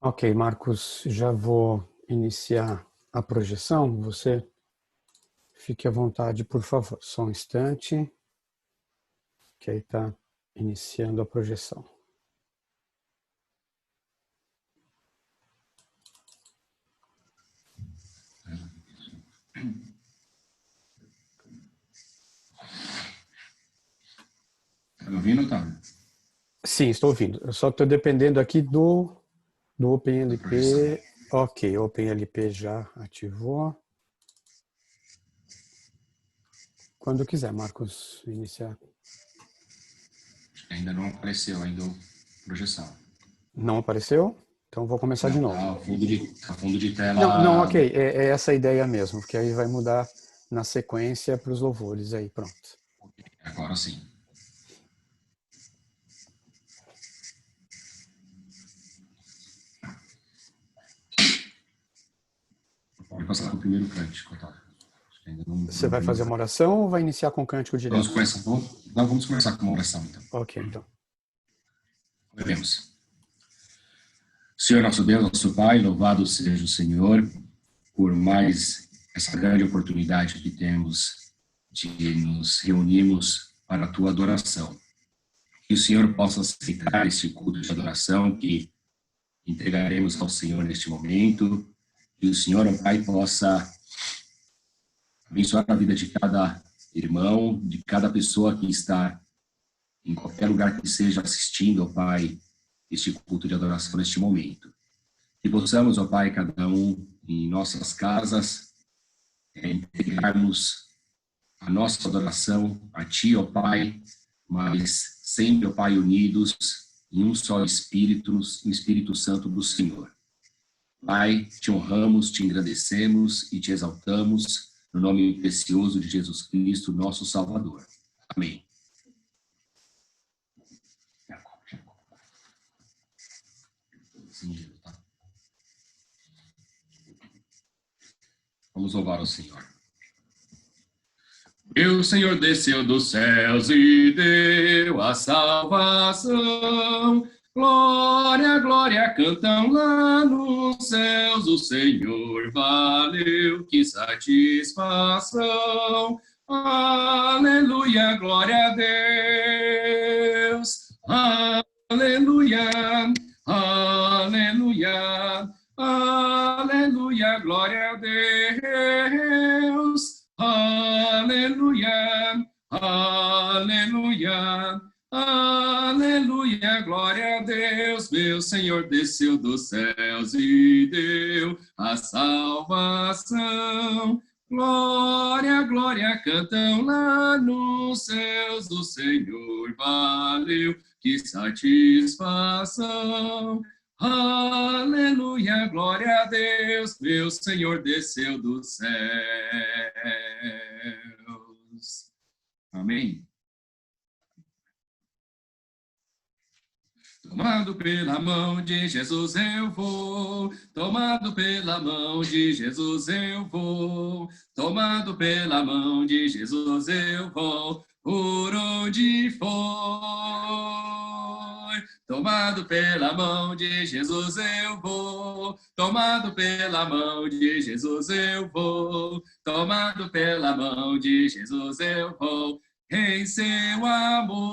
Ok, Marcos, já vou iniciar a projeção. Você fique à vontade, por favor. Só um instante, que aí está iniciando a projeção. Tá me ouvindo, Otávio? Sim, estou ouvindo. Eu só estou dependendo aqui do Da projeção. OpenLP. Ok, o OpenLP já ativou. Quando quiser, Marcos, iniciar. Ainda não apareceu ainda a projeção. Não apareceu? Então vou começar de Não, novo. tá fundo de Não, tela. ok, é essa a ideia mesmo, porque aí vai mudar na sequência para os louvores aí, pronto. Agora sim. Pode passar para o primeiro cântico, Otávio. Acho que ainda não Você vai viu o fazer uma cântico. oração ou vai iniciar com o cântico Vamos direto? começar, vamos começar com uma oração, então. Ok, então. Oremos. Senhor nosso Deus, nosso Pai, louvado seja o Senhor por mais essa grande oportunidade que temos de nos reunirmos para a tua adoração. Que o Senhor possa aceitar esse culto de adoração que entregaremos ao Senhor neste momento. Que o Senhor, ó Pai, possa abençoar a vida de cada irmão, de cada pessoa que está em qualquer lugar que esteja assistindo, ó Pai, este culto de adoração neste momento. Que possamos, ó Pai, cada um em nossas casas, entregarmos a nossa adoração a Ti, ó Pai, mas sempre, ó Pai, unidos em um só Espírito, no Espírito Santo do Senhor. Pai, te honramos, te agradecemos e te exaltamos no nome precioso de Jesus Cristo, nosso Salvador. Amém. Vamos louvar o Senhor. E o Senhor desceu dos céus e deu a salvação. Glória, glória, cantam lá nos céus. O Senhor valeu, que satisfação. Aleluia, glória a Deus. Aleluia, aleluia, aleluia, glória a Deus. Aleluia, aleluia, aleluia, glória a Deus. Meu Senhor desceu dos céus e deu a salvação. Glória, glória, cantam lá nos céus. O Senhor valeu, que satisfação. Aleluia, glória a Deus, meu Senhor desceu dos céus. Amém. Tomado pela mão de Jesus eu vou, tomado pela mão de Jesus eu vou, tomado pela mão de Jesus eu vou, por onde for. Tomado pela mão de Jesus eu vou, tomado pela mão de Jesus eu vou, tomado pela mão de Jesus eu vou, em seu amor.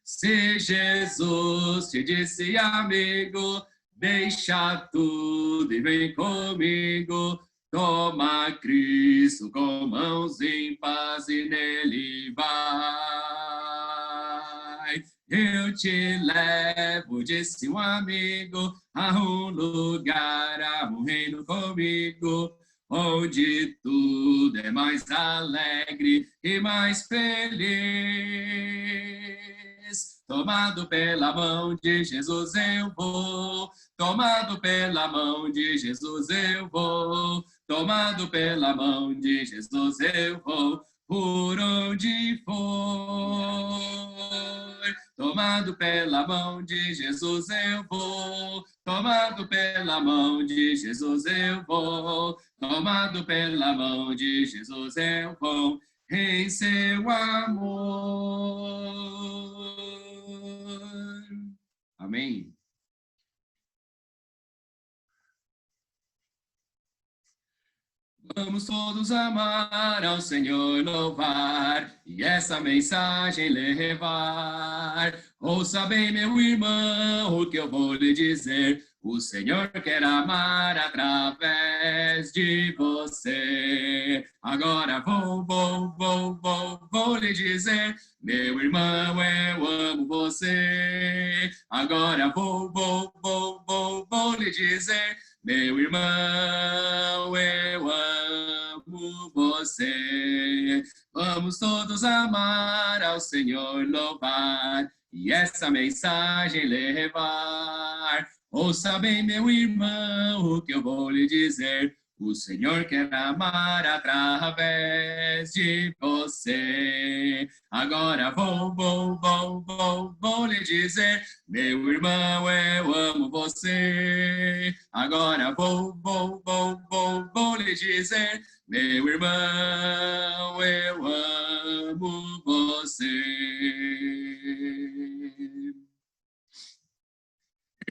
Se Jesus te disse, amigo, deixa tudo e vem comigo, toma Cristo com mãos em paz e nele vai. Eu te levo, disse um amigo, a um lugar, a um reino comigo, onde tudo é mais alegre e mais feliz. Tomado pela mão de Jesus eu vou, tomado pela mão de Jesus eu vou, tomado pela mão de Jesus eu vou, por onde for. Tomado pela mão de Jesus eu vou, tomado pela mão de Jesus eu vou, tomado pela mão de Jesus eu vou, em seu amor. Amém. Vamos todos amar ao Senhor, louvar, e essa mensagem levar. Ouça bem, meu irmão, o que eu vou lhe dizer. O Senhor quer amar através de você. Agora vou lhe dizer, meu irmão, eu amo você. Agora vou lhe dizer, meu irmão, eu amo você. Vamos todos amar ao Senhor, louvar, e essa mensagem levar. Ouça bem, meu irmão, o que eu vou lhe dizer. O Senhor quer amar através de você. Agora vou lhe dizer, meu irmão, eu amo você. Agora vou lhe dizer, meu irmão, eu amo você.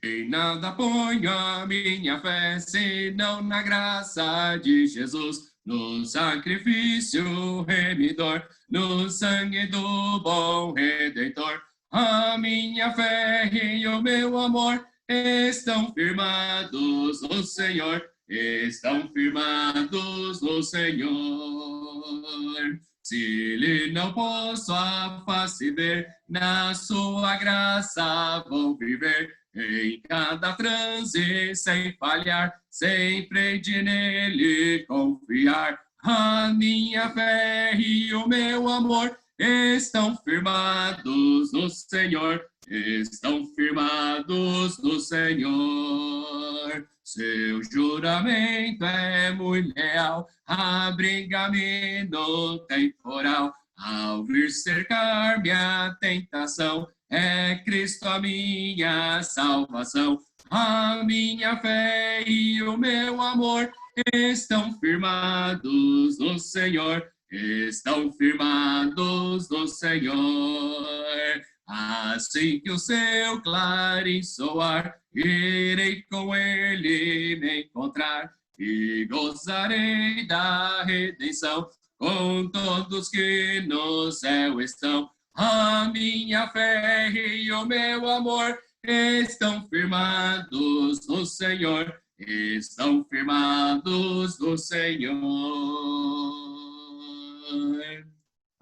Em nada ponho a minha fé, senão na graça de Jesus, no sacrifício remidor, no sangue do bom Redentor. A minha fé e o meu amor estão firmados no Senhor, estão firmados no Senhor. Se lhe não posso a face ver, na sua graça vou viver. Em cada transe, sem falhar, sempre de nele confiar. A minha fé e o meu amor estão firmados no Senhor, estão firmados no Senhor. Seu juramento é muito leal, abriga-me no temporal. Ao vir cercar minha tentação, é Cristo a minha salvação. A minha fé e o meu amor estão firmados no Senhor, estão firmados no Senhor. Assim que o seu clarim soar, irei com ele me encontrar e gozarei da redenção com todos que no céu estão. A minha fé e o meu amor estão firmados no Senhor, estão firmados no Senhor.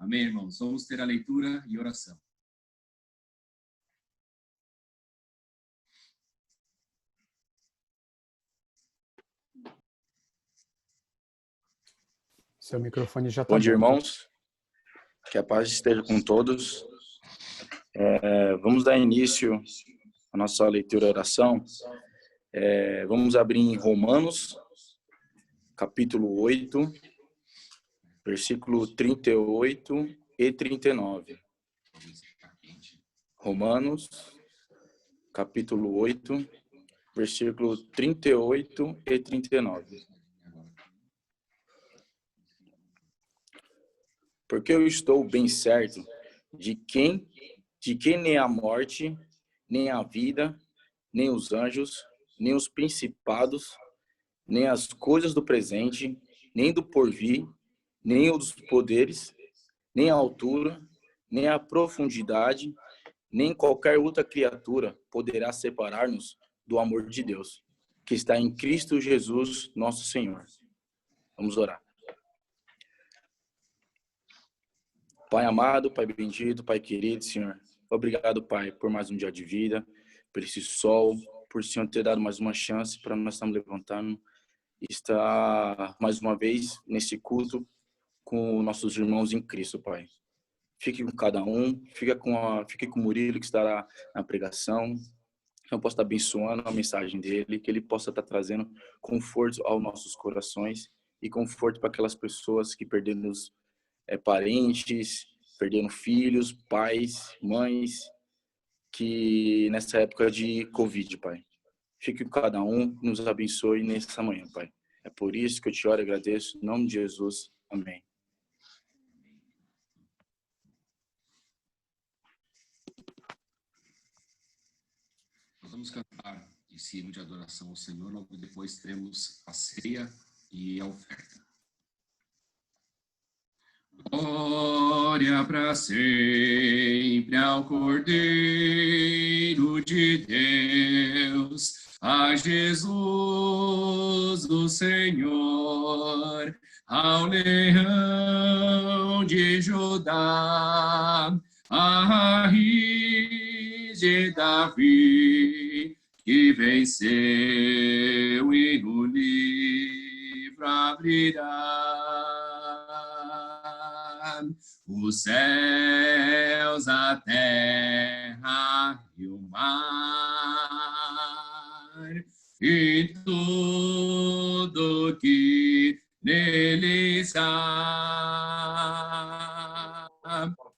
Amém, irmãos? Vamos ter a leitura e oração. Seu microfone já está Bom dia, aberto. irmãos. Que a paz esteja com todos. Vamos dar início à nossa leitura e oração. Vamos abrir em Romanos, capítulo 8, versículo 38 e 39. Romanos, capítulo 8, versículo 38 e 39. Porque eu estou bem certo de que nem a morte, nem a vida, nem os anjos, nem os principados, nem as coisas do presente, nem do porvir, nem os poderes, nem a altura, nem a profundidade, nem qualquer outra criatura poderá separar-nos do amor de Deus, que está em Cristo Jesus, nosso Senhor. Vamos orar. Pai amado, Pai bendito, Pai querido, Senhor. Obrigado, Pai, por mais um dia de vida, por esse sol, por o Senhor ter dado mais uma chance para nós estarmos levantando e estar mais uma vez nesse culto com nossos irmãos em Cristo, Pai. Fique com cada um, fique com o Murilo que estará na pregação, que eu possa estar abençoando a mensagem dele, que ele possa estar trazendo conforto aos nossos corações e conforto para aquelas pessoas que perderam parentes, perderam filhos, pais, mães, que nessa época de Covid, Pai. Fique com cada um, nos abençoe nessa manhã, Pai. É por isso que eu te oro e agradeço, em nome de Jesus. Amém. Nós vamos cantar esse hino de adoração ao Senhor, logo depois teremos a ceia e a oferta. Glória para sempre ao Cordeiro de Deus, a Jesus o Senhor, ao Leão de Judá, a raiz de Davi, que venceu e no livro abrirá. Os céus, a terra e o mar, e tudo que neles há,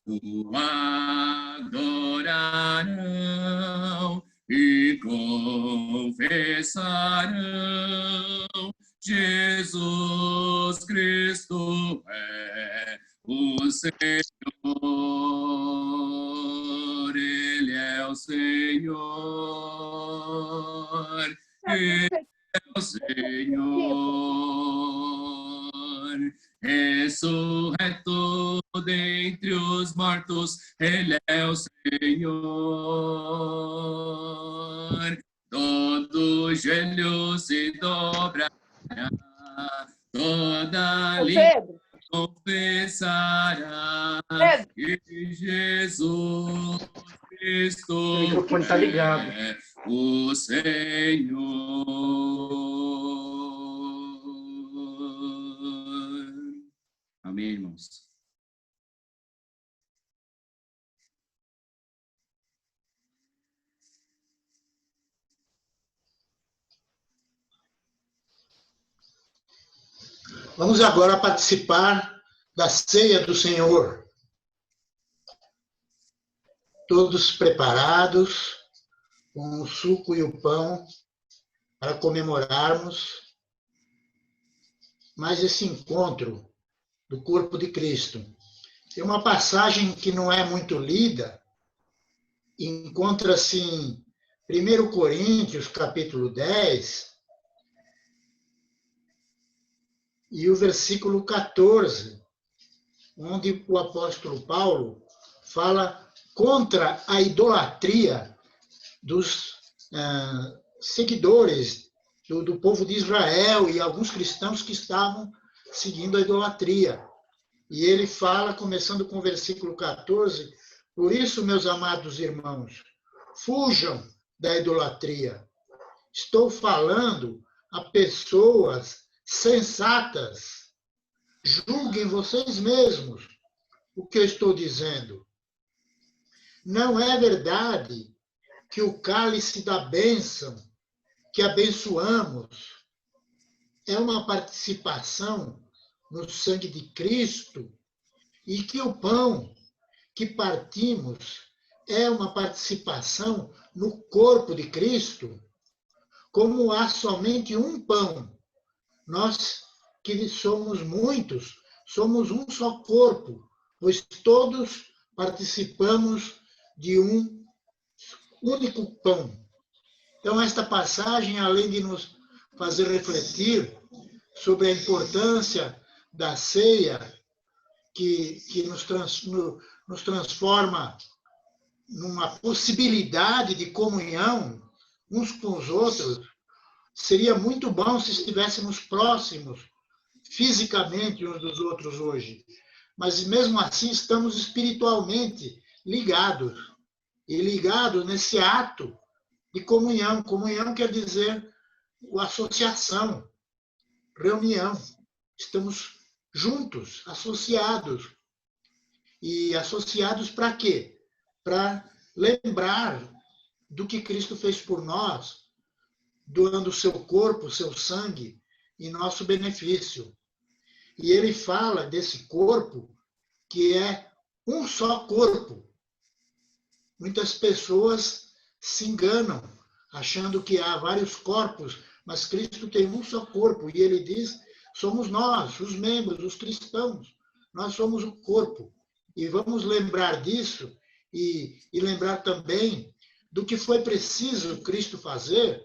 o adorarão e confessarão: Jesus Cristo é o Senhor, Ele é o Senhor, Ele é o Senhor, ressurreto dentre os mortos, Ele é o Senhor. Todo joelho se dobrará, toda língua confessará que Jesus Cristo O microfone está ligado. é o Senhor. Amém, irmãos. Vamos agora participar da ceia do Senhor. Todos preparados, com o suco e o pão, para comemorarmos mais esse encontro do corpo de Cristo. Tem uma passagem que não é muito lida, encontra-se em 1 Coríntios, capítulo 10, e o versículo 14, onde o apóstolo Paulo fala contra a idolatria dos seguidores do povo de Israel e alguns cristãos que estavam seguindo a idolatria. E ele fala, começando com o versículo 14, por isso, meus amados irmãos, fujam da idolatria. Estou falando a pessoas sensatas. Julguem vocês mesmos o que eu estou dizendo. Não é verdade que o cálice da bênção que abençoamos é uma participação no sangue de Cristo e que o pão que partimos é uma participação no corpo de Cristo? Como há somente um pão, nós que somos muitos, somos um só corpo, pois todos participamos de um único pão. Então, esta passagem, além de nos fazer refletir sobre a importância da ceia, que nos transforma numa possibilidade de comunhão uns com os outros, seria muito bom se estivéssemos próximos fisicamente uns dos outros hoje. Mas, mesmo assim, estamos espiritualmente ligados. E ligados nesse ato de comunhão. Comunhão quer dizer associação, reunião. Estamos juntos, associados. E associados para quê? Para lembrar do que Cristo fez por nós, doando o seu corpo, o seu sangue, em nosso benefício. E ele fala desse corpo que é um só corpo. Muitas pessoas se enganam, achando que há vários corpos, mas Cristo tem um só corpo. E ele diz, somos nós, os membros, os cristãos. Nós somos o corpo. E vamos lembrar disso e lembrar também do que foi preciso Cristo fazer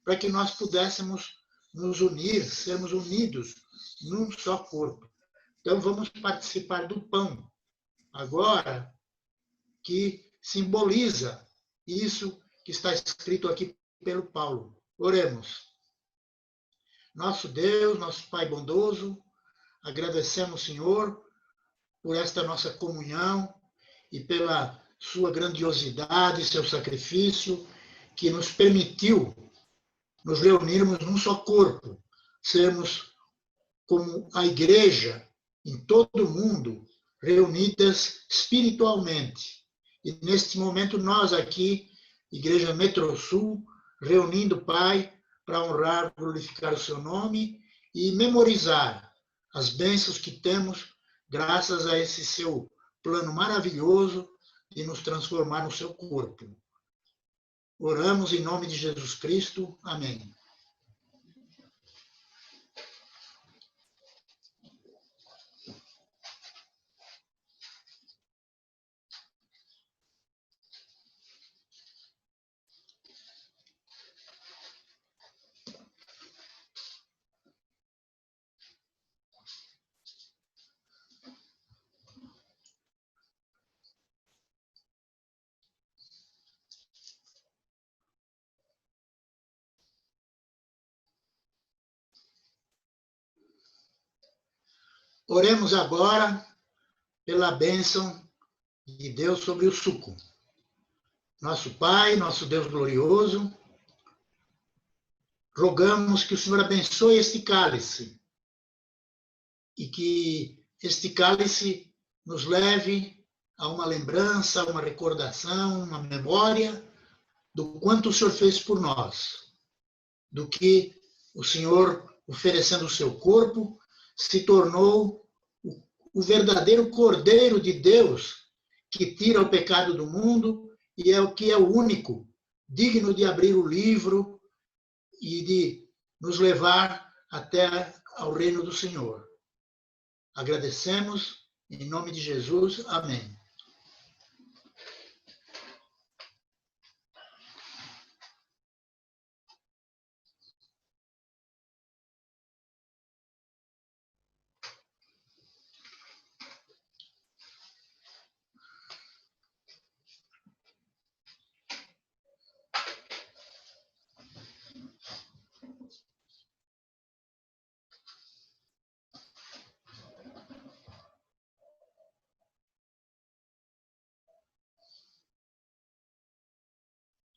para que nós pudéssemos nos unir, sermos unidos num só corpo. Então, vamos participar do pão, agora, que simboliza isso que está escrito aqui pelo Paulo. Oremos. Nosso Deus, nosso Pai bondoso, agradecemos, Senhor, por esta nossa comunhão e pela sua grandiosidade, seu sacrifício, que nos permitiu nos reunirmos num só corpo, sermos como a igreja em todo o mundo, reunidas espiritualmente. E neste momento nós aqui, Igreja Metrosul, reunindo, Pai, para honrar, glorificar o seu nome e memorizar as bênçãos que temos graças a esse seu plano maravilhoso de nos transformar no seu corpo. Oramos em nome de Jesus Cristo. Amém. Oremos agora pela bênção de Deus sobre o suco. Nosso Pai, nosso Deus glorioso, rogamos que o Senhor abençoe este cálice e que este cálice nos leve a uma lembrança, a uma recordação, uma memória do quanto o Senhor fez por nós, do que o Senhor, oferecendo o seu corpo, se tornou o verdadeiro Cordeiro de Deus que tira o pecado do mundo e é o que é o único digno de abrir o livro e de nos levar até ao reino do Senhor. Agradecemos em nome de Jesus. Amém.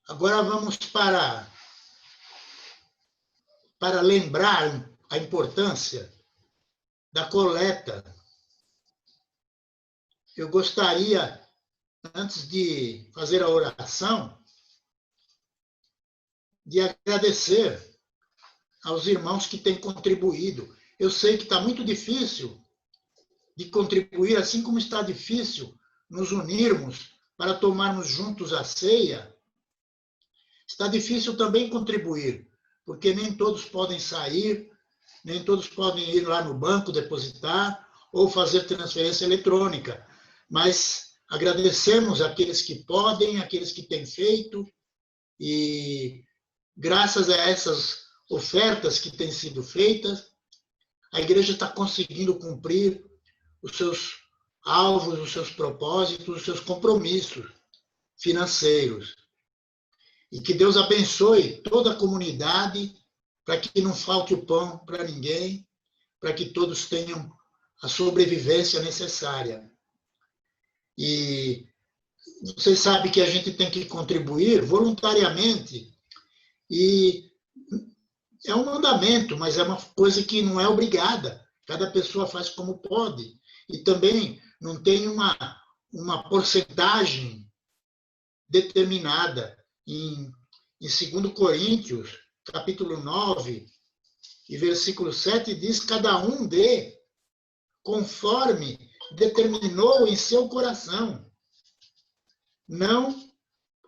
Agora vamos para lembrar a importância da coleta. Eu gostaria, antes de fazer a oração, de agradecer aos irmãos que têm contribuído. Eu sei que está muito difícil de contribuir, assim como está difícil nos unirmos para tomarmos juntos a ceia. Está difícil também contribuir, porque nem todos podem sair, nem todos podem ir lá no banco depositar ou fazer transferência eletrônica. Mas agradecemos aqueles que podem, aqueles que têm feito, e graças a essas ofertas que têm sido feitas, a igreja está conseguindo cumprir os seus alvos, os seus propósitos, os seus compromissos financeiros. E que Deus abençoe toda a comunidade para que não falte o pão para ninguém, para que todos tenham a sobrevivência necessária. E vocês sabem que a gente tem que contribuir voluntariamente, e é um mandamento, mas é uma coisa que não é obrigada. Cada pessoa faz como pode. E também não tem uma porcentagem determinada. Em 2 Coríntios, capítulo 9, e versículo 7, diz: cada um dê conforme determinou em seu coração, não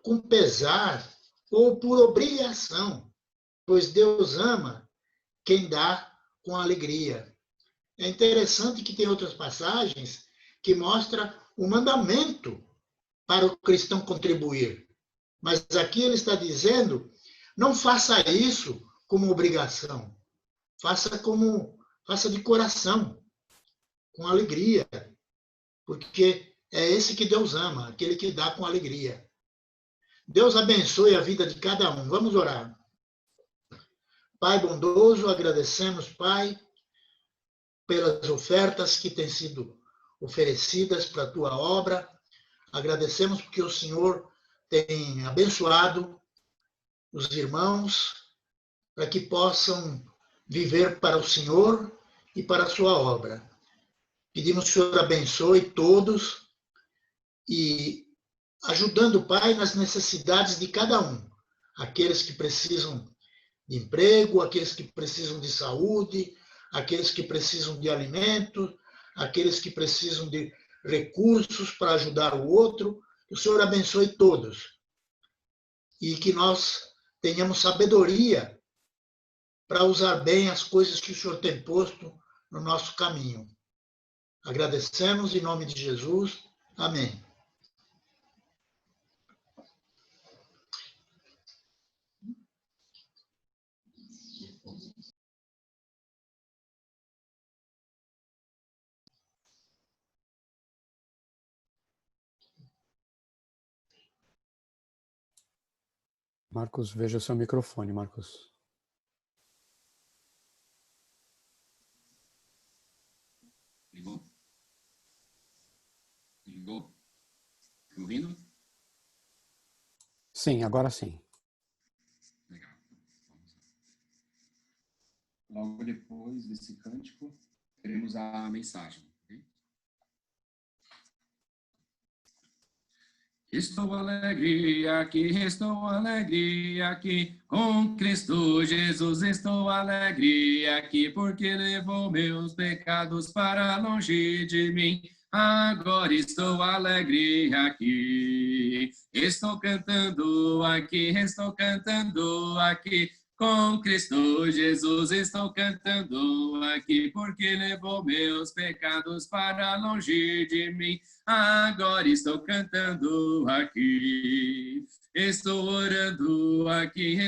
com pesar ou por obrigação, pois Deus ama quem dá com alegria. É interessante que tem outras passagens que mostram o mandamento para o cristão contribuir. Mas aqui ele está dizendo, não faça isso como obrigação, faça de coração, com alegria, porque é esse que Deus ama, aquele que dá com alegria. Deus abençoe a vida de cada um. Vamos orar. Pai bondoso, agradecemos, Pai, pelas ofertas que têm sido oferecidas para a tua obra. Agradecemos porque o Senhor tem abençoado os irmãos para que possam viver para o Senhor e para a sua obra. Pedimos que o Senhor abençoe todos e ajudando, Pai, nas necessidades de cada um. Aqueles que precisam de emprego, aqueles que precisam de saúde, aqueles que precisam de alimento, aqueles que precisam de recursos para ajudar o outro. Que o Senhor abençoe todos. E que nós tenhamos sabedoria para usar bem as coisas que o Senhor tem posto no nosso caminho. Agradecemos em nome de Jesus. Amém. Marcos, veja o seu microfone, Marcos. Ligou? Ligou? Tá ouvindo? Sim, agora sim. Legal. Vamos lá. Logo depois desse cântico, teremos a mensagem. Okay? Estou alegre aqui, com Cristo Jesus estou alegre aqui, porque levou meus pecados para longe de mim. Agora estou alegre aqui, estou cantando aqui, com Cristo Jesus estou cantando aqui, porque levou meus pecados para longe de mim. Agora estou cantando aqui, estou orando aqui,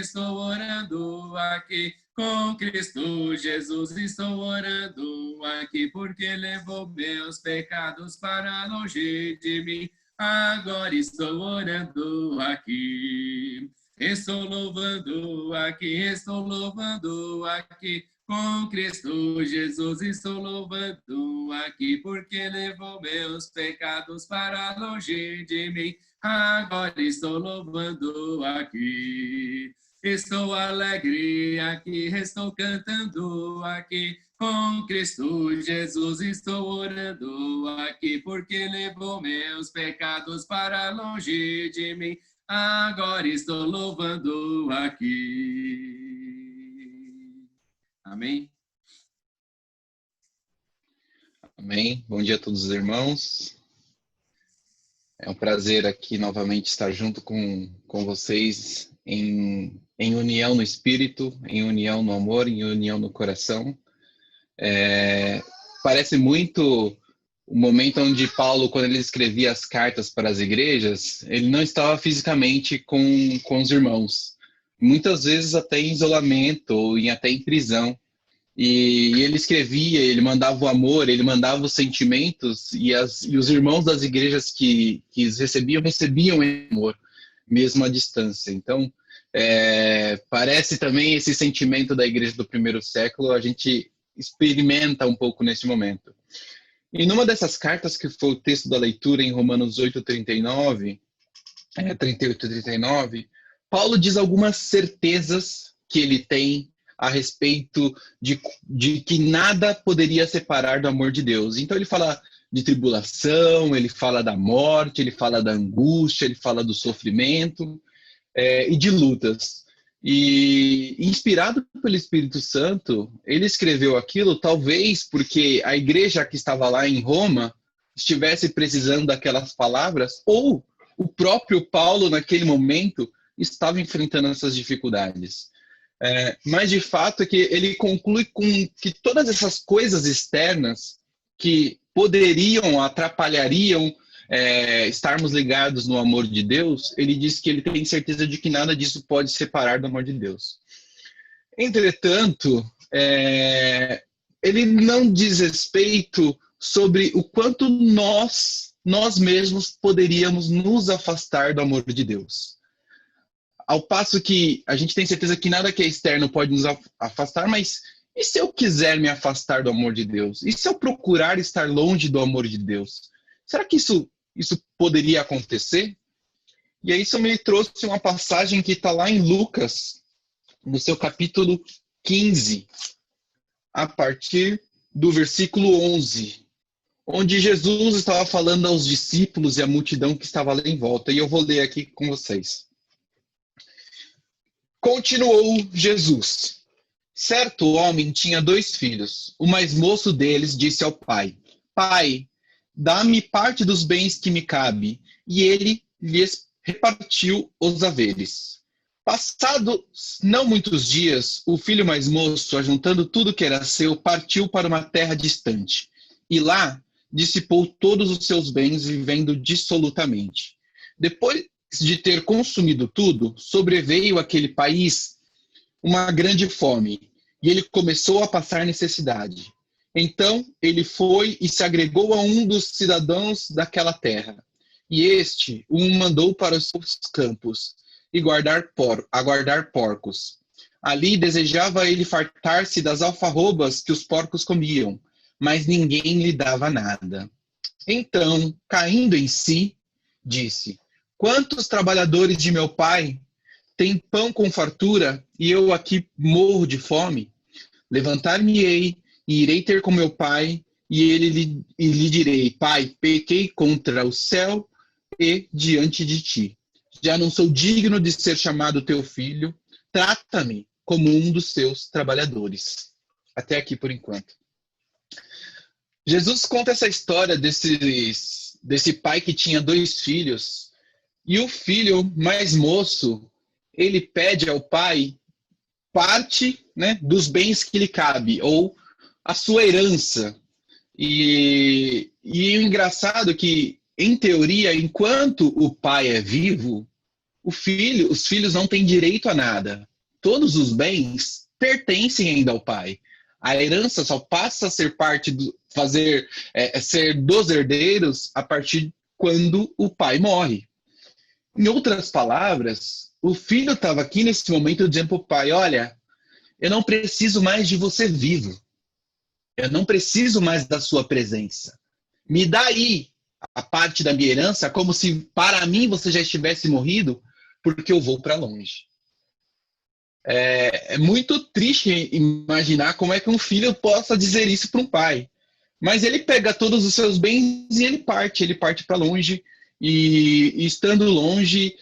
com Cristo Jesus estou orando aqui, porque levou meus pecados para longe de mim. Agora estou orando aqui, estou louvando aqui, com Cristo Jesus estou louvando aqui, porque levou meus pecados para longe de mim. Agora estou louvando aqui, estou alegre aqui, estou cantando aqui, com Cristo Jesus estou orando aqui, porque levou meus pecados para longe de mim. Agora estou louvando aqui. Amém? Amém. Bom dia a todos os irmãos. É um prazer aqui novamente estar junto com vocês em união no espírito, em união no amor, em união no coração. Parece muito o momento onde Paulo, quando ele escrevia as cartas para as igrejas, ele não estava fisicamente com os irmãos. Muitas vezes até em isolamento ou até em prisão. E ele escrevia, ele mandava o amor, ele mandava os sentimentos, e os irmãos das igrejas que recebiam amor, mesmo à distância. Então, parece também esse sentimento da igreja do primeiro século, a gente experimenta um pouco nesse momento. E numa dessas cartas, que foi o texto da leitura em Romanos 8:39, 38 e 39, Paulo diz algumas certezas que ele tem a respeito de que nada poderia separar do amor de Deus. Então ele fala de tribulação, ele fala da morte, ele fala da angústia, ele fala do sofrimento e de lutas. E inspirado pelo Espírito Santo, ele escreveu aquilo talvez porque a igreja que estava lá em Roma estivesse precisando daquelas palavras, ou o próprio Paulo naquele momento estava enfrentando essas dificuldades. Mas de fato é que ele conclui com que todas essas coisas externas que poderiam, atrapalhariam estarmos ligados no amor de Deus, ele diz que ele tem certeza de que nada disso pode separar do amor de Deus. Entretanto, ele não diz respeito sobre o quanto nós mesmos poderíamos nos afastar do amor de Deus. Ao passo que a gente tem certeza que nada que é externo pode nos afastar, mas e se eu quiser me afastar do amor de Deus? E se eu procurar estar longe do amor de Deus? Será que isso poderia acontecer? E aí isso me trouxe uma passagem que está lá em Lucas, no seu capítulo 15, a partir do versículo 11, onde Jesus estava falando aos discípulos e à multidão que estava ali em volta. E eu vou ler aqui com vocês. Continuou Jesus. Certo homem tinha 2 filhos. O mais moço deles disse ao pai: Pai, dá-me parte dos bens que me cabe. E ele lhes repartiu os haveres. Passados não muitos dias, o filho mais moço, ajuntando tudo que era seu, partiu para uma terra distante. E lá dissipou todos os seus bens, vivendo dissolutamente. Depois de ter consumido tudo, sobreveio àquele país uma grande fome, e ele começou a passar necessidade. Então ele foi e se agregou a um dos cidadãos daquela terra, e este o mandou para os seus campos e guardar porcos. Ali desejava ele fartar-se das alfarrobas que os porcos comiam, mas ninguém lhe dava nada. Então, caindo em si, disse: Quantos trabalhadores de meu pai têm pão com fartura e eu aqui morro de fome? Levantar-me-ei e irei ter com meu pai, e lhe direi: Pai, pequei contra o céu e diante de ti. Já não sou digno de ser chamado teu filho. Trata-me como um dos seus trabalhadores. Até aqui por enquanto. Jesus conta essa história desse pai que tinha 2 filhos. E o filho mais moço, ele pede ao pai parte, né, dos bens que lhe cabe, ou a sua herança. E o engraçado é que, em teoria, enquanto o pai é vivo, os filhos não têm direito a nada. Todos os bens pertencem ainda ao pai. A herança só passa a ser ser dos herdeiros a partir quando o pai morre. Em outras palavras, o filho estava aqui nesse momento dizendo para o pai: olha, eu não preciso mais de você vivo. Eu não preciso mais da sua presença. Me dá aí a parte da minha herança, como se para mim você já estivesse morrido, porque eu vou para longe. É muito triste imaginar como é que um filho possa dizer isso para um pai. Mas ele pega todos os seus bens e ele parte para longe. E estando longe,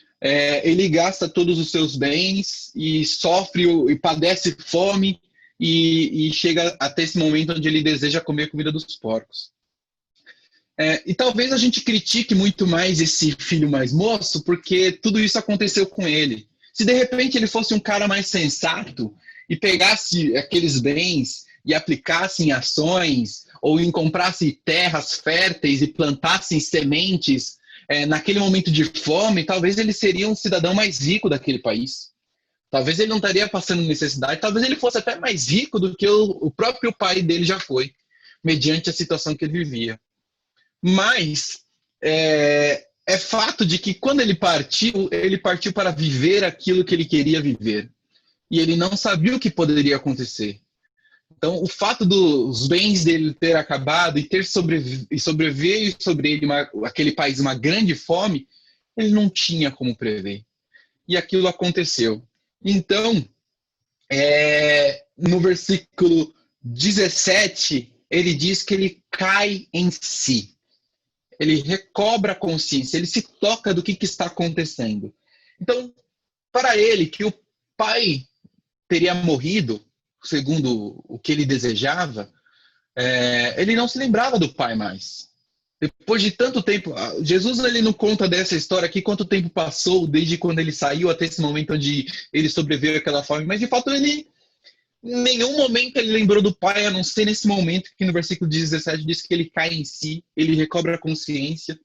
ele gasta todos os seus bens e sofre e padece fome e chega até esse momento onde ele deseja comer a comida dos porcos. E talvez a gente critique muito mais esse filho mais moço porque tudo isso aconteceu com ele. Se de repente ele fosse um cara mais sensato e pegasse aqueles bens e aplicasse em ações ou comprasse terras férteis e plantasse sementes naquele momento de fome, talvez ele seria um cidadão mais rico daquele país. Talvez ele não estaria passando necessidade, talvez ele fosse até mais rico do que o próprio pai dele já foi, mediante a situação que ele vivia. Mas é fato de que quando ele partiu para viver aquilo que ele queria viver. E ele não sabia o que poderia acontecer. Então, o fato dos bens dele ter acabado e sobreveio sobre ele aquele país uma grande fome, ele não tinha como prever. E aquilo aconteceu. Então, no versículo 17, ele diz que ele cai em si. Ele recobra a consciência, ele se toca do que está acontecendo. Então, para ele, que o pai teria morrido, segundo o que ele desejava, ele não se lembrava do pai mais. Depois de tanto tempo, Jesus ele não conta dessa história aqui, quanto tempo passou desde quando ele saiu até esse momento onde ele sobreviveu àquela fome, mas de fato ele, em nenhum momento ele lembrou do pai, a não ser nesse momento que no versículo 17 diz que ele cai em si, ele recobra a consciência,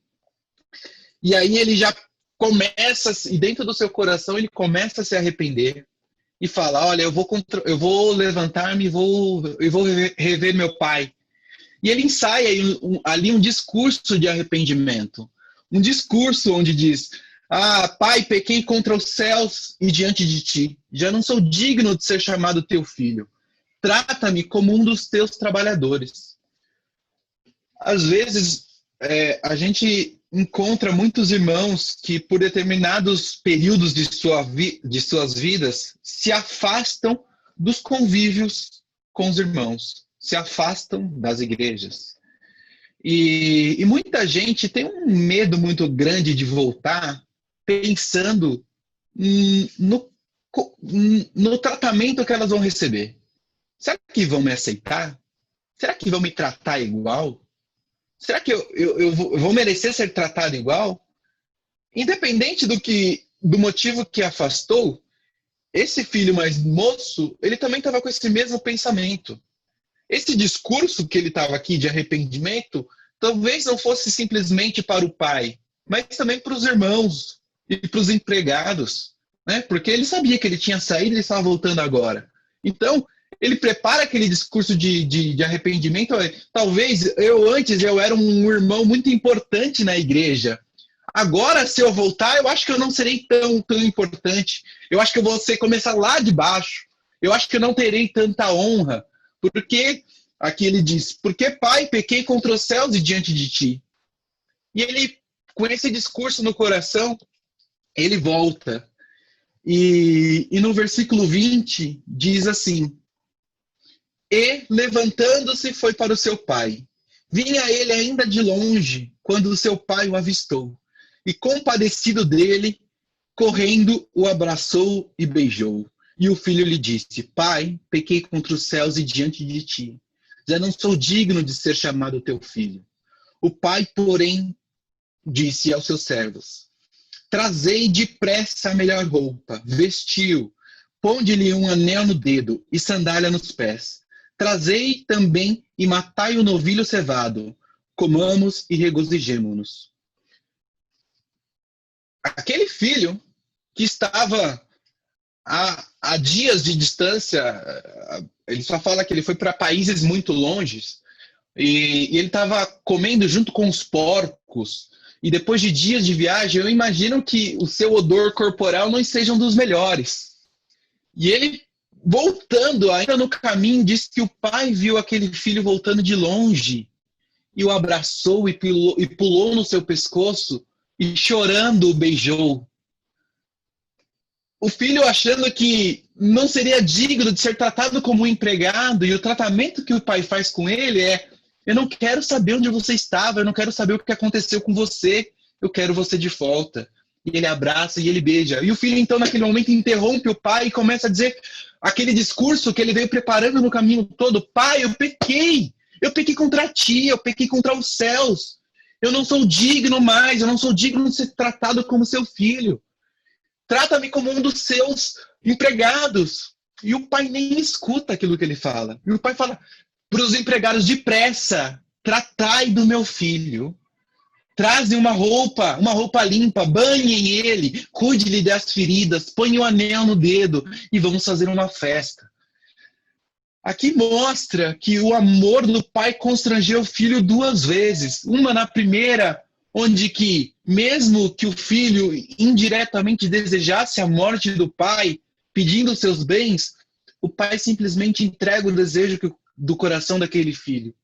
e aí ele já começa, e dentro do seu coração ele começa a se arrepender, e fala: olha, eu vou levantar-me e vou rever meu pai. E ele ensaia ali um discurso de arrependimento. Um discurso onde diz: ah, pai, pequei contra os céus e diante de ti. Já não sou digno de ser chamado teu filho. Trata-me como um dos teus trabalhadores. Às vezes, a gente encontra muitos irmãos que, por determinados períodos de suas vidas, se afastam dos convívios com os irmãos, se afastam das igrejas. E muita gente tem um medo muito grande de voltar, pensando no tratamento que elas vão receber. Será que vão me aceitar? Será que vão me tratar igual? Será que eu vou merecer ser tratado igual? Independente do motivo que afastou, esse filho mais moço, ele também estava com esse mesmo pensamento. Esse discurso que ele estava aqui de arrependimento, talvez não fosse simplesmente para o pai, mas também para os irmãos e para os empregados, né? Porque ele sabia que ele tinha saído e ele estava voltando agora. Então, ele prepara aquele discurso de arrependimento. Talvez antes eu era um irmão muito importante na igreja. Agora, se eu voltar, eu acho que eu não serei tão importante. Eu acho que eu vou começar lá de baixo. Eu acho que eu não terei tanta honra. Porque, aqui ele diz, porque, pai, pequei contra os céus e diante de ti. E ele, com esse discurso no coração, ele volta. E no versículo 20, diz assim: e, levantando-se, foi para o seu pai. Vinha ele ainda de longe, quando o seu pai o avistou. E, compadecido dele, correndo, o abraçou e beijou. E o filho lhe disse: pai, pequei contra os céus e diante de ti. Já não sou digno de ser chamado teu filho. O pai, porém, disse aos seus servos: trazei depressa a melhor roupa, vestiu, ponde-lhe um anel no dedo e sandália nos pés. Trazei também e matai o novilho cevado, comamos e regozijemo-nos. Aquele filho que estava a dias de distância, ele só fala que ele foi para países muito longes, e ele estava comendo junto com os porcos, e depois de dias de viagem, eu imagino que o seu odor corporal não seja um dos melhores. E ele, voltando, ainda no caminho, disse que o pai viu aquele filho voltando de longe e o abraçou e pulou no seu pescoço e, chorando, o beijou. O filho, achando que não seria digno de ser tratado como um empregado, e o tratamento que o pai faz com ele é: eu não quero saber onde você estava, eu não quero saber o que aconteceu com você, eu quero você de volta. E ele abraça e ele beija. E o filho, então, naquele momento, interrompe o pai e começa a dizer aquele discurso que ele veio preparando no caminho todo: pai, eu pequei contra ti, eu pequei contra os céus, eu não sou digno mais, eu não sou digno de ser tratado como seu filho, trata-me como um dos seus empregados. E o pai nem escuta aquilo que ele fala. E o pai fala para os empregados: depressa, tratai do meu filho, trazem uma roupa limpa, banhem ele, cuide-lhe das feridas, põe um anel no dedo e vamos fazer uma festa. Aqui mostra que o amor do pai constrangeu o filho duas vezes. Uma na primeira, onde que, mesmo que o filho indiretamente desejasse a morte do pai, pedindo seus bens, o pai simplesmente entrega o desejo do coração daquele filho.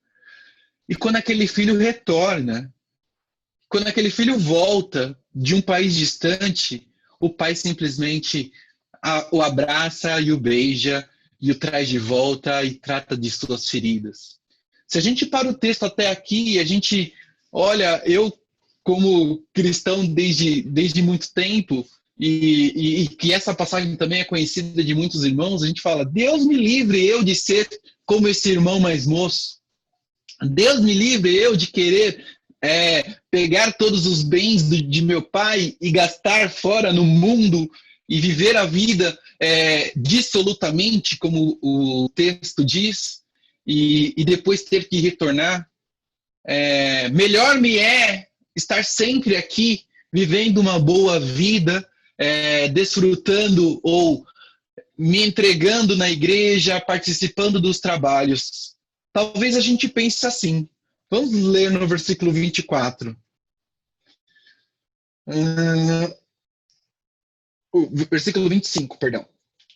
E quando aquele filho retorna, quando aquele filho volta de um país distante, o pai simplesmente o abraça e o beija e o traz de volta e trata de suas feridas. Se a gente para o texto até aqui, a gente olha, eu como cristão desde muito tempo, e que essa passagem também é conhecida de muitos irmãos, a gente fala: Deus me livre eu de ser como esse irmão mais moço. Deus me livre eu de querer pegar todos os bens de meu pai e gastar fora no mundo e viver a vida dissolutamente, como o texto diz, e depois ter que retornar. Melhor me é estar sempre aqui, vivendo uma boa vida, desfrutando ou me entregando na igreja, participando dos trabalhos. talvez a gente pense assim. Vamos ler no versículo 24. O versículo 25, perdão.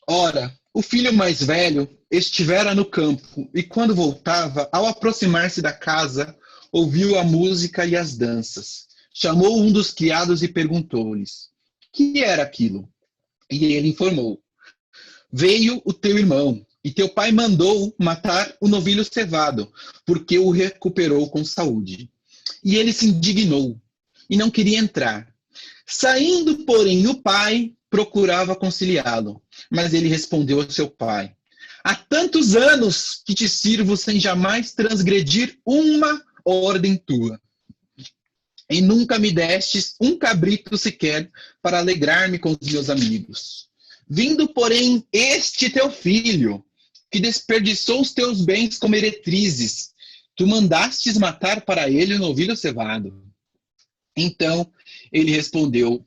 Ora, o filho mais velho estivera no campo, e quando voltava, ao aproximar-se da casa, ouviu a música e as danças. Chamou um dos criados e perguntou-lhes: que era aquilo? E ele informou: veio o teu irmão, e teu pai mandou matar o novilho cevado, porque o recuperou com saúde. E ele se indignou, e não queria entrar. Saindo, porém, o pai procurava conciliá-lo, mas ele respondeu ao seu pai: há tantos anos que te sirvo sem jamais transgredir uma ordem tua, e nunca me destes um cabrito sequer para alegrar-me com os meus amigos. Vindo, porém, este teu filho, que desperdiçou os teus bens como meretrizes, tu mandastes matar para ele o novilho cevado. Então ele respondeu,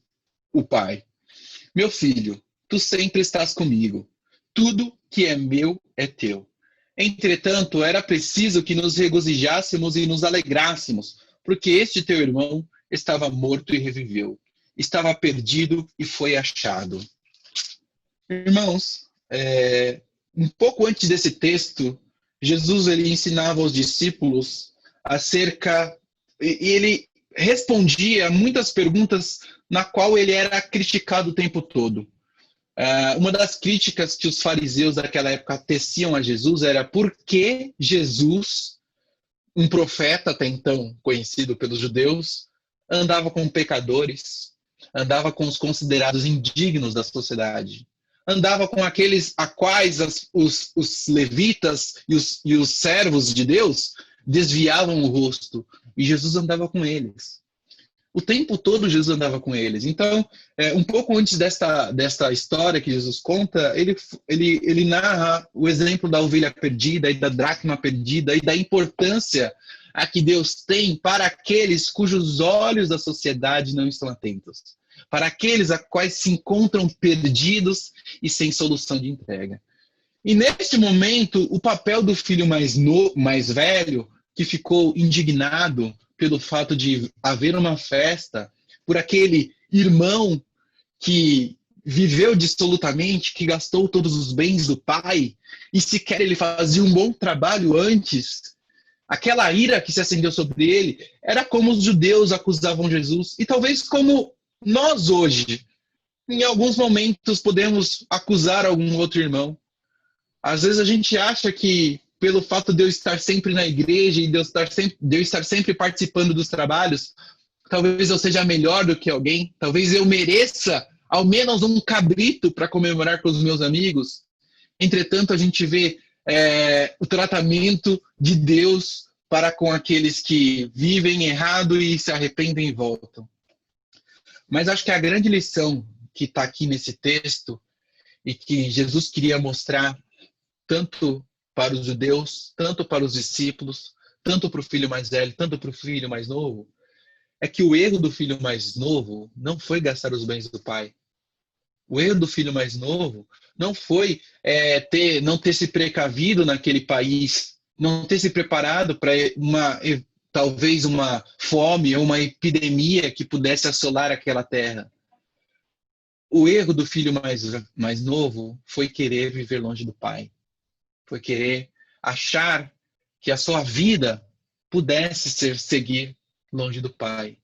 o pai: meu filho, tu sempre estás comigo. Tudo que é meu é teu. Entretanto, era preciso que nos regozijássemos e nos alegrássemos, porque este teu irmão estava morto e reviveu. Estava perdido e foi achado. Irmãos, um pouco antes desse texto, Jesus ele ensinava aos discípulos acerca... E ele respondia a muitas perguntas na qual ele era criticado o tempo todo. Uma das críticas que os fariseus daquela época teciam a Jesus era por que Jesus, um profeta até então conhecido pelos judeus, andava com pecadores, andava com os considerados indignos da sociedade, andava com aqueles a quais os levitas e os servos de Deus desviavam o rosto, e Jesus andava com eles. O tempo todo Jesus andava com eles. Então, um pouco antes desta história que Jesus conta, ele narra o exemplo da ovelha perdida e da dracma perdida e da importância a que Deus tem para aqueles cujos olhos da sociedade não estão atentos, para aqueles a quais se encontram perdidos e sem solução de entrega. E neste momento, o papel do filho mais velho, que ficou indignado pelo fato de haver uma festa, por aquele irmão que viveu dissolutamente, que gastou todos os bens do pai, e sequer ele fazia um bom trabalho antes, aquela ira que se acendeu sobre ele, era como os judeus acusavam Jesus, e talvez como nós hoje, em alguns momentos, podemos acusar algum outro irmão. Às vezes a gente acha que pelo fato de eu estar sempre na igreja e de eu estar sempre participando dos trabalhos, talvez eu seja melhor do que alguém, talvez eu mereça ao menos um cabrito para comemorar com os meus amigos. Entretanto, a gente vê o tratamento de Deus para com aqueles que vivem errado e se arrependem e voltam. Mas acho que a grande lição que está aqui nesse texto e que Jesus queria mostrar tanto para os judeus, tanto para os discípulos, tanto para o filho mais velho, tanto para o filho mais novo, é que o erro do filho mais novo não foi gastar os bens do pai. O erro do filho mais novo não foi não ter se precavido naquele país, não ter se preparado para talvez uma fome ou uma epidemia que pudesse assolar aquela terra. O erro do filho mais novo foi querer viver longe do pai. Foi querer achar que a sua vida pudesse seguir longe do pai.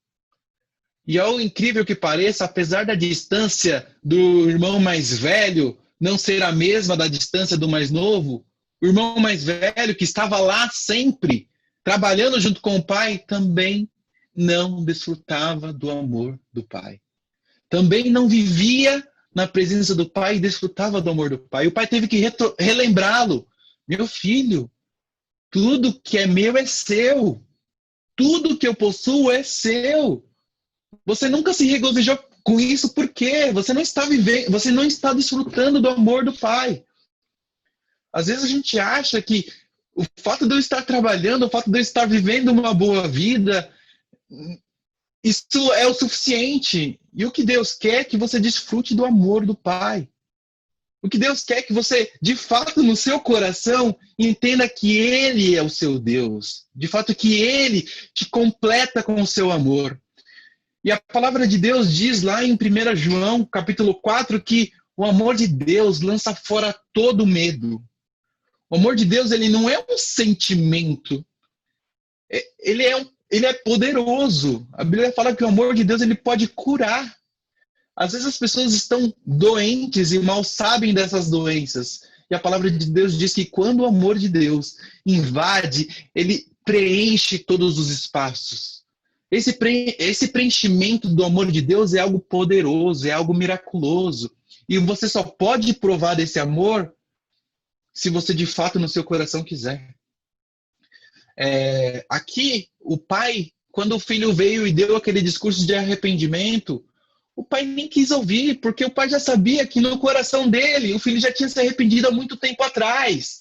E ao incrível que pareça, apesar da distância do irmão mais velho não ser a mesma da distância do mais novo, o irmão mais velho, que estava lá sempre, trabalhando junto com o pai, também não desfrutava do amor do pai. Também não vivia na presença do pai e desfrutava do amor do pai. O pai teve que relembrá-lo. Meu filho, tudo que é meu é seu. Tudo que eu possuo é seu. Você nunca se regozijou com isso, por quê? Você não está desfrutando do amor do pai. Às vezes a gente acha que o fato de eu estar trabalhando, o fato de eu estar vivendo uma boa vida, isso é o suficiente. E o que Deus quer é que você desfrute do amor do pai. O que Deus quer é que você, de fato, no seu coração, entenda que Ele é o seu Deus. De fato, que Ele te completa com o seu amor. E a palavra de Deus diz lá em 1 João, capítulo 4, que o amor de Deus lança fora todo medo. O amor de Deus, ele não é um sentimento. Ele é poderoso. A Bíblia fala que o amor de Deus, ele pode curar. Às vezes as pessoas estão doentes e mal sabem dessas doenças. E a palavra de Deus diz que quando o amor de Deus invade, ele preenche todos os espaços. Esse preenchimento do amor de Deus é algo poderoso, é algo miraculoso. E você só pode provar desse amor se você de fato no seu coração quiser. Aqui, o pai, quando o filho veio e deu aquele discurso de arrependimento, o pai nem quis ouvir, porque o pai já sabia que no coração dele, o filho já tinha se arrependido há muito tempo atrás.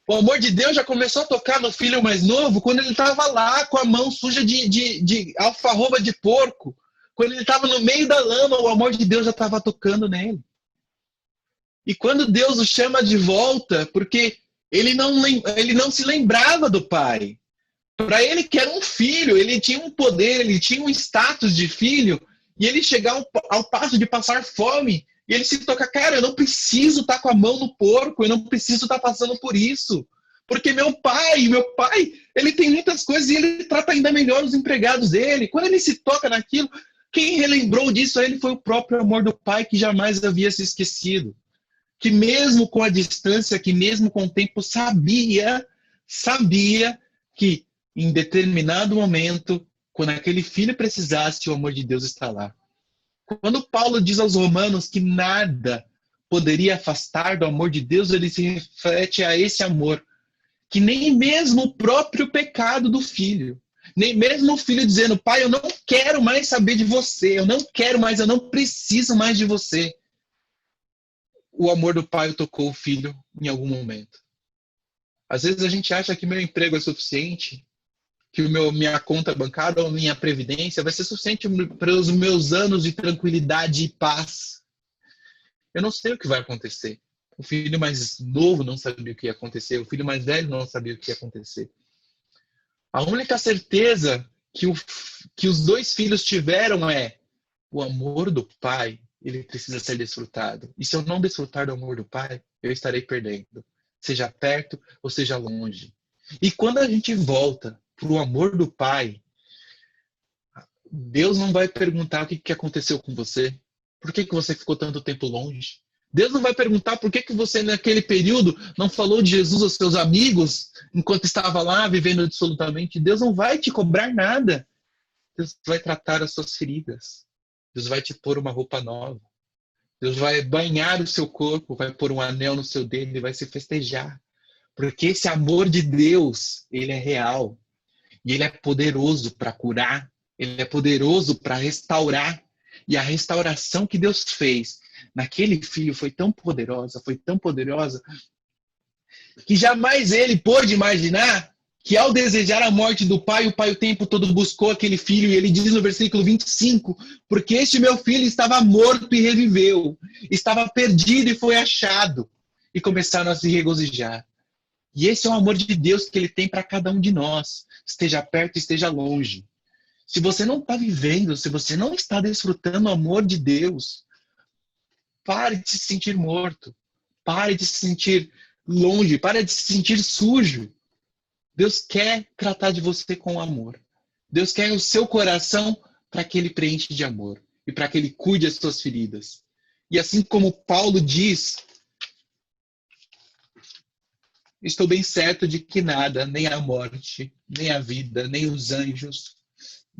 O amor de Deus já começou a tocar no filho mais novo quando ele estava lá com a mão suja de alfarroba de porco. Quando ele estava no meio da lama, o amor de Deus já estava tocando nele. E quando Deus o chama de volta, porque ele não se lembrava do pai. Para ele que era um filho, ele tinha um poder, ele tinha um status de filho, e ele chegar ao passo de passar fome, e ele se toca, cara, eu não preciso estar com a mão no porco, eu não preciso estar passando por isso. Porque meu pai, ele tem muitas coisas e ele trata ainda melhor os empregados dele. Quando ele se toca naquilo, quem relembrou disso a ele foi o próprio amor do pai que jamais havia se esquecido. Que mesmo com a distância, que mesmo com o tempo, sabia que em determinado momento, quando aquele filho precisasse, o amor de Deus está lá. Quando Paulo diz aos romanos que nada poderia afastar do amor de Deus, ele se refere a esse amor, que nem mesmo o próprio pecado do filho, nem mesmo o filho dizendo, pai, eu não quero mais saber de você, eu não preciso mais de você. O amor do pai tocou o filho em algum momento. Às vezes a gente acha que meu emprego é suficiente, que minha conta bancária ou minha previdência vai ser suficiente para os meus anos de tranquilidade e paz. Eu não sei o que vai acontecer. O filho mais novo não sabia o que ia acontecer. O filho mais velho não sabia o que ia acontecer. A única certeza que os dois filhos tiveram é o amor do pai, ele precisa ser desfrutado. E se eu não desfrutar do amor do pai, eu estarei perdendo. Seja perto ou seja longe. E quando a gente volta para o amor do pai, Deus não vai perguntar o que aconteceu com você. Por que você ficou tanto tempo longe? Deus não vai perguntar por que você naquele período não falou de Jesus aos seus amigos enquanto estava lá vivendo absolutamente. Deus não vai te cobrar nada. Deus vai tratar as suas feridas. Deus vai te pôr uma roupa nova. Deus vai banhar o seu corpo, vai pôr um anel no seu dedo e vai se festejar. Porque esse amor de Deus, ele é real. E ele é poderoso para curar. Ele é poderoso para restaurar. E a restauração que Deus fez naquele filho foi tão poderosa, que jamais ele pôde imaginar que ao desejar a morte do pai, o pai o tempo todo buscou aquele filho, e ele diz no versículo 25, porque este meu filho estava morto e reviveu, estava perdido e foi achado, e começaram a se regozijar. E esse é o amor de Deus que ele tem para cada um de nós, esteja perto, esteja longe. Se você não está vivendo, se você não está desfrutando o amor de Deus, pare de se sentir morto, pare de se sentir longe, pare de se sentir sujo. Deus quer tratar de você com amor. Deus quer o seu coração para que ele preenche de amor e para que ele cuide as suas feridas. E assim como Paulo diz, estou bem certo de que nada, nem a morte, nem a vida, nem os anjos,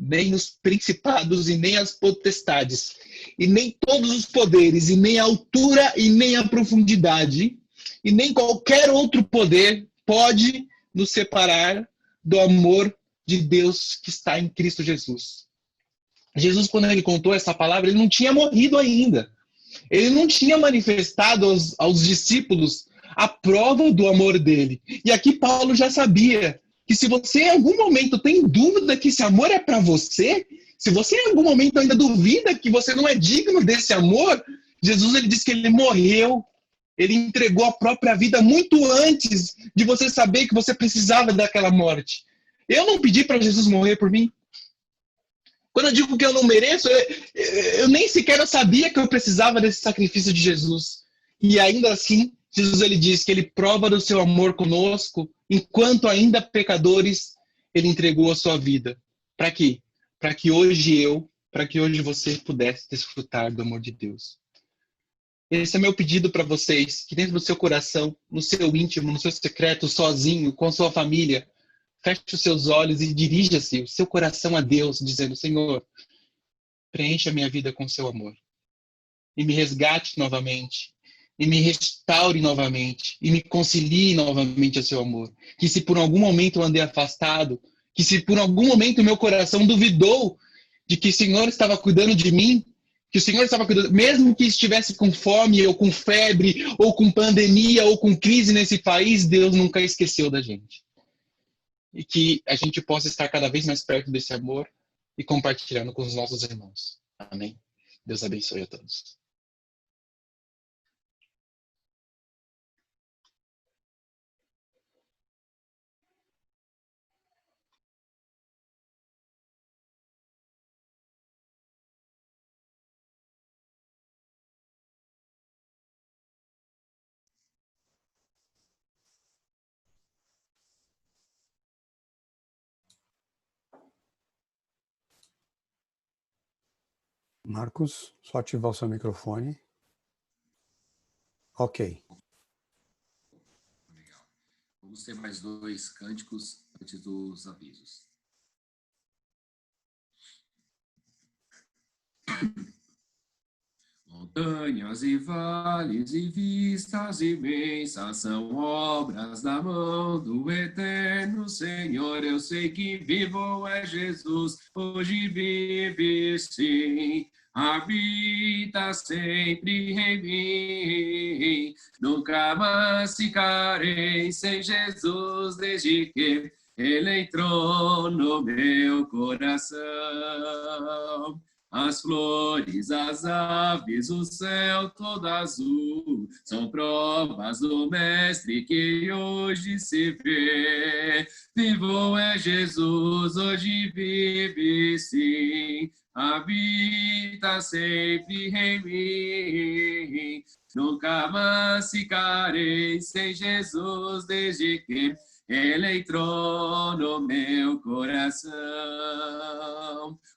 nem os principados e nem as potestades, e nem todos os poderes, e nem a altura e nem a profundidade, e nem qualquer outro poder pode nos separar do amor de Deus que está em Cristo Jesus. Jesus, quando ele contou essa palavra, ele não tinha morrido ainda. Ele não tinha manifestado aos discípulos a prova do amor dele. E aqui Paulo já sabia que se você em algum momento tem dúvida que esse amor é para você, se você em algum momento ainda duvida que você não é digno desse amor, Jesus ele diz que ele morreu Ele entregou a própria vida muito antes de você saber que você precisava daquela morte. Eu não pedi para Jesus morrer por mim. Quando eu digo que eu não mereço, eu nem sequer sabia que eu precisava desse sacrifício de Jesus. E ainda assim, Jesus ele diz que ele prova do seu amor conosco, enquanto ainda pecadores, ele entregou a sua vida. Para quê? Para que hoje você pudesse desfrutar do amor de Deus. Esse é meu pedido para vocês, que dentro do seu coração, no seu íntimo, no seu secreto, sozinho, com sua família, feche os seus olhos e dirija-se o seu coração a Deus, dizendo: Senhor, preencha a minha vida com seu amor. E me resgate novamente. E me restaure novamente. E me concilie novamente a seu amor. Que se por algum momento eu andei afastado, que se por algum momento o meu coração duvidou de que o Senhor estava cuidando de mim, que o Senhor estava cuidando, mesmo que estivesse com fome, ou com febre, ou com pandemia, ou com crise nesse país, Deus nunca esqueceu da gente. E que a gente possa estar cada vez mais perto desse amor e compartilhando com os nossos irmãos. Amém? Deus abençoe a todos. Marcos, só ativar o seu microfone. Ok. Legal. Vamos ter mais 2 cânticos antes dos avisos. Montanhas e vales e vistas imensas são obras da mão do eterno Senhor. Eu sei que vivo é Jesus, hoje vive sim. Habita sempre em mim, nunca mais ficarei sem Jesus desde que Ele entrou no meu coração. As flores, as aves, o céu todo azul, são provas do Mestre que hoje se vê. Vivo é Jesus, hoje vive sim, habita sempre em mim. Nunca mais ficarei sem Jesus desde que Ele entrou no meu coração.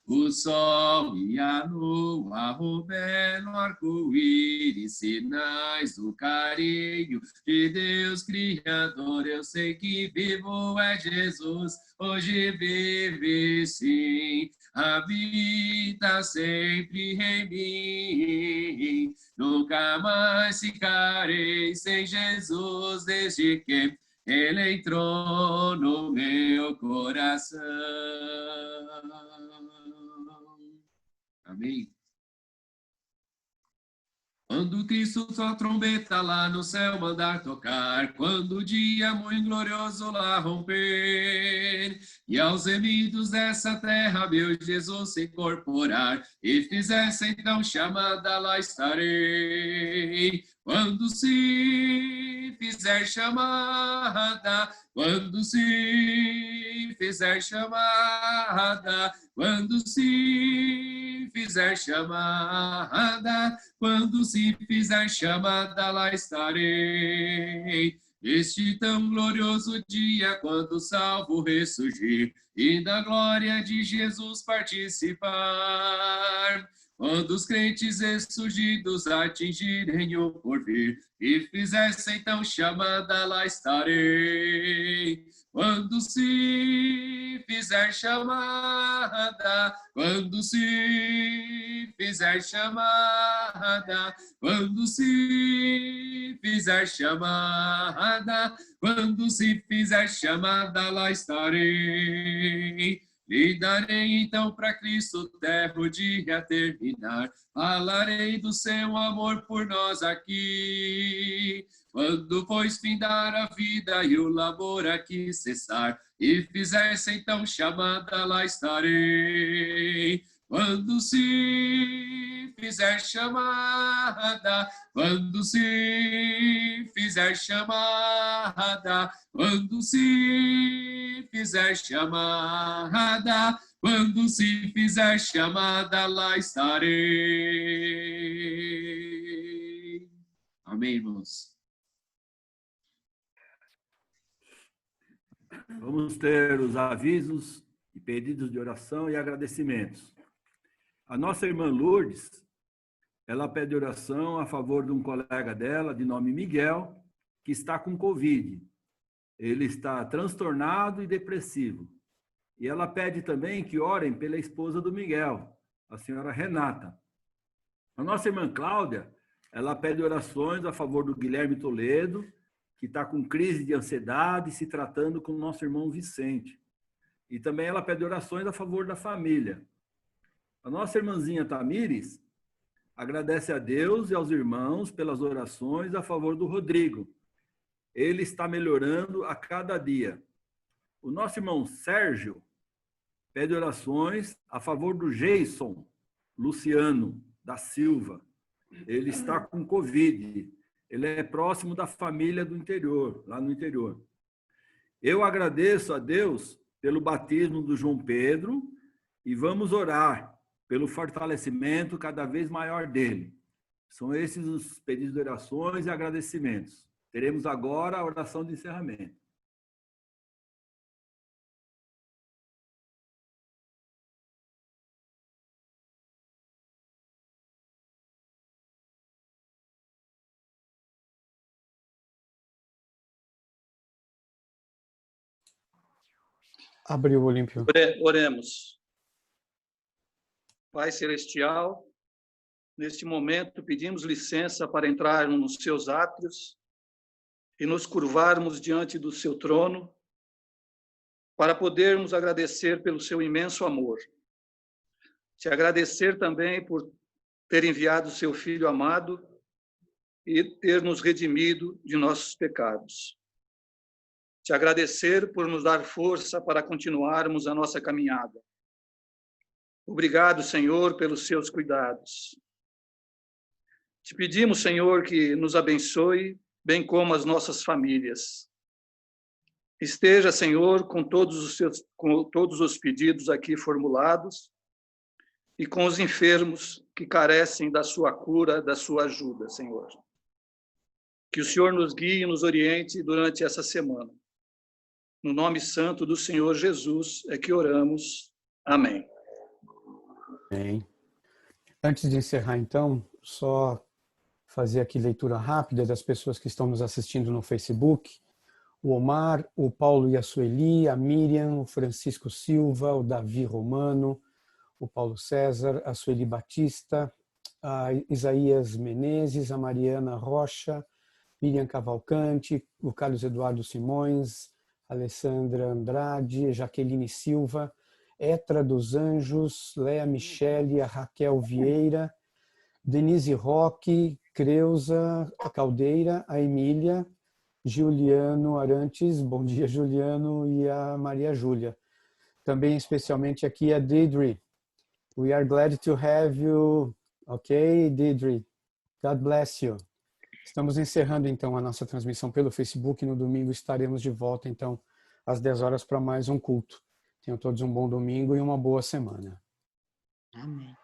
O sol e a lua, o belo arco-íris, sinais do carinho de Deus Criador. Eu sei que vivo é Jesus, hoje vive sim, habita sempre em mim. Nunca mais ficarei sem Jesus desde que Ele entrou no meu coração. Amém? Quando Cristo sua trombeta lá no céu mandar tocar, quando o dia muito glorioso lá romper, e aos remidos dessa terra meu Jesus se incorporar, e fizesse então chamada, lá estarei. Quando se fizer chamada, quando se fizer chamada, quando se fizer chamada, quando se fizer chamada, lá estarei. Este tão glorioso dia, quando o salvo ressurgir, e da glória de Jesus participar. Quando os crentes ressurgidos atingirem o porvir, e fizessem então chamada, lá estarei. Quando se fizer chamada, quando se fizer chamada, quando se fizer chamada, quando se fizer chamada, lá estarei. E darei então para Cristo terra o dia terminar, falarei do seu amor por nós aqui. Quando pois findar a vida e o labor aqui cessar, e fizesse então chamada, lá estarei. quando se fizer chamada, quando se fizer chamada, quando se fizer chamada, quando se fizer chamada, lá estarei. Amém, irmãos. Vamos ter os avisos e pedidos de oração e agradecimentos. A nossa irmã Lourdes, ela pede oração a favor de um colega dela, de nome Miguel, que está com Covid. Ele está transtornado e depressivo. E ela pede também que orem pela esposa do Miguel, a senhora Renata. A nossa irmã Cláudia, ela pede orações a favor do Guilherme Toledo, que está com crise de ansiedade, se tratando com o nosso irmão Vicente. E também ela pede orações a favor da família. A nossa irmãzinha Tamires agradece a Deus e aos irmãos pelas orações a favor do Rodrigo. Ele está melhorando a cada dia. O nosso irmão Sérgio pede orações a favor do Jason Luciano da Silva. Ele está com Covid. Ele é próximo da família do interior, lá no interior. Eu agradeço a Deus pelo batismo do João Pedro e vamos orar pelo fortalecimento cada vez maior dele. São esses os pedidos de orações e agradecimentos. Teremos agora a oração de encerramento. Abriu o Olímpio. Oremos. Pai Celestial, neste momento pedimos licença para entrarmos nos seus átrios e nos curvarmos diante do seu trono para podermos agradecer pelo seu imenso amor. Te agradecer também por ter enviado o seu Filho amado e ter nos redimido de nossos pecados. Te agradecer por nos dar força para continuarmos a nossa caminhada. Obrigado, Senhor, pelos seus cuidados. Te pedimos, Senhor, que nos abençoe, bem como as nossas famílias. Esteja, Senhor, com todos os pedidos aqui formulados e com os enfermos que carecem da sua cura, da sua ajuda, Senhor. Que o Senhor nos guie e nos oriente durante essa semana. No nome santo do Senhor Jesus é que oramos. Amém. Bem. Antes de encerrar, então, só fazer aqui leitura rápida das pessoas que estão nos assistindo no Facebook. O Omar, o Paulo e a Sueli, a Miriam, o Francisco Silva, o Davi Romano, o Paulo César, a Sueli Batista, a Isaías Menezes, a Mariana Rocha, Miriam Cavalcante, o Carlos Eduardo Simões, Alessandra Andrade, Jaqueline Silva, Etra dos Anjos, Léa Michele, a Raquel Vieira, Denise Roque, Creuza Caldeira, a Emília, Juliano Arantes, bom dia Juliano, e a Maria Júlia. Também especialmente aqui a Deidre. We are glad to have you. Ok, Deidre. God bless you. Estamos encerrando então a nossa transmissão pelo Facebook. No domingo estaremos de volta então às 10 horas para mais um culto. Tenham todos um bom domingo e uma boa semana. Amém.